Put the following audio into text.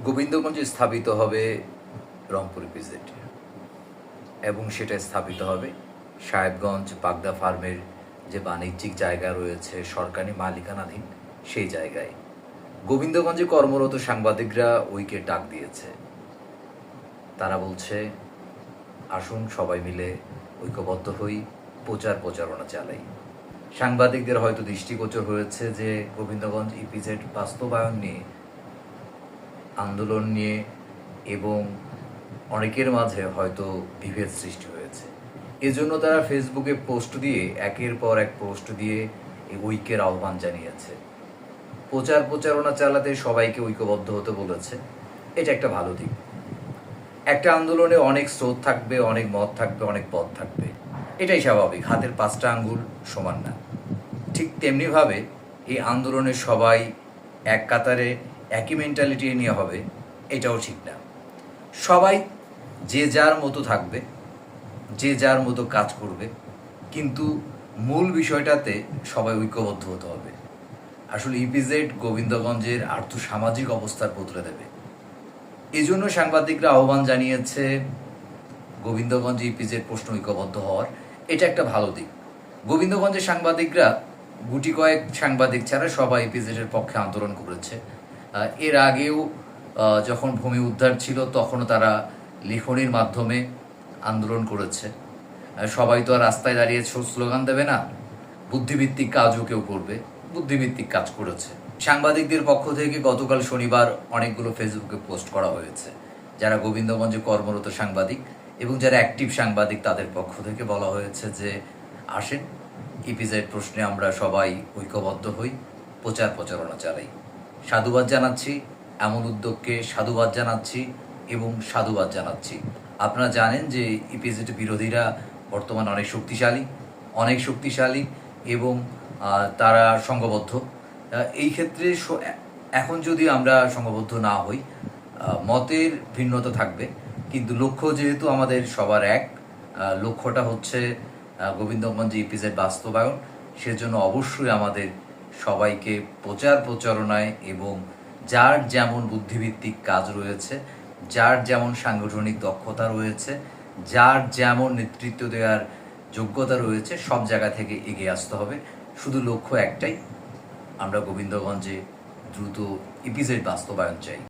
গোবিন্দগঞ্জে স্থাপিত হবে রংপুর ইপিজেড এবং সেটা স্থাপিত হবে সাহেবগঞ্জ বাগদা ফার্মের যে বাণিজ্যিক জায়গা রয়েছে সরকারি মালিকানাধীন সেই জায়গায়। গোবিন্দগঞ্জে কর্মরত সাংবাদিকরা উইকে ডাক দিয়েছে। তারা বলছে, আসুন সবাই মিলে ঐক্যবদ্ধ হই, প্রচারণা চালাই। সাংবাদিকদের হয়তো দৃষ্টিগোচর হয়েছে যে গোবিন্দগঞ্জ ইপিজেড বাস্তবায়ন নিয়ে, আন্দোলন নিয়ে এবং অনেকের মাঝে হয়তো বিভেদ সৃষ্টি হয়েছে। এজন্য তারা ফেসবুকে পোস্ট দিয়ে একের পর এক পোস্ট দিয়ে এই ঐক্যের আহ্বান জানিয়েছে। প্রচারণা চালাতে সবাইকে ঐক্যবদ্ধ হতে বলেছে। এটা একটা ভালো দিক। একটা আন্দোলনে অনেক স্রোত থাকবে, অনেক মত থাকবে, অনেক পথ থাকবে, এটাই স্বাভাবিক। হাতের 5টা আঙ্গুল সমান না। ঠিক তেমনিভাবে এই আন্দোলনে সবাই এক কাতারে একই মেন্টালিটি নিয়ে হবে, এটাও ঠিক না। সবাই যে যার মতো থাকবে, যে যার মতো কাজ করবে, কিন্তু মূল বিষয়টাতে সবাই ঐক্যবদ্ধ হতে হবে। আসলে ইপিজেড গোবিন্দগঞ্জের আর্থসামাজিক অবস্থার বদলে দেবে। এই জন্য সাংবাদিকরা আহ্বান জানিয়েছে গোবিন্দগঞ্জ ইপিজেড প্রশ্ন ঐক্যবদ্ধ হওয়ার। এটা একটা ভালো দিক। গোবিন্দগঞ্জের সাংবাদিকরা গুটি কয়েক সাংবাদিক ছাড়া সবাই ইপিজেডের পক্ষে আন্দোলন করেছে। এর আগেও যখন ভূমি উদ্ধার ছিল তখনও তারা লিখনির মাধ্যমে আন্দোলন করেছে। সবাই তো আর রাস্তায় দাঁড়িয়ে স্লোগান দেবে না, বুদ্ধিভিত্তিক কাজও কেউ করবে, বুদ্ধিভিত্তিক কাজ করেছে। সাংবাদিকদের পক্ষ থেকে গতকাল শনিবার অনেকগুলো ফেসবুকে পোস্ট করা হয়েছে। যারা গোবিন্দগঞ্জে কর্মরত সাংবাদিক এবং যারা অ্যাক্টিভ সাংবাদিক তাদের পক্ষ থেকে বলা হয়েছে যে আসেন ইপিজেড প্রশ্নে আমরা সবাই ঐক্যবদ্ধ হই, প্রচারণা চালাই। সাধুবাদ জানাচ্ছি, এমন উদ্যোগকে সাধুবাদ জানাচ্ছি এবং সাধুবাদ জানাচ্ছি। আপনারা জানেন যে ইপিজেড বিরোধীরা বর্তমান অনেক শক্তিশালী এবং তারা সংঘবদ্ধ। এই ক্ষেত্রে এখন যদি আমরা সংঘবদ্ধ না হই, মতের ভিন্নতা থাকবে, কিন্তু লক্ষ্য যেহেতু আমাদের সবার এক, লক্ষ্যটা হচ্ছে গোবিন্দগঞ্জ ইপিজেড বাস্তবায়ন। সেজন্য অবশ্যই আমাদের সবাইকে প্রচারণায় এবং যার যেমন বুদ্ধিভিত্তিক কাজ রয়েছে, যার যেমন সাংগঠনিক দক্ষতা রয়েছে, যার যেমন নেতৃত্ব দেওয়ার যোগ্যতা রয়েছে, সব জায়গা থেকে এগিয়ে আসতে হবে। শুধু লক্ষ্য একটাই, আমরা গোবিন্দগঞ্জে দ্রুত ইপিজেড বাস্তবায়ন চাই।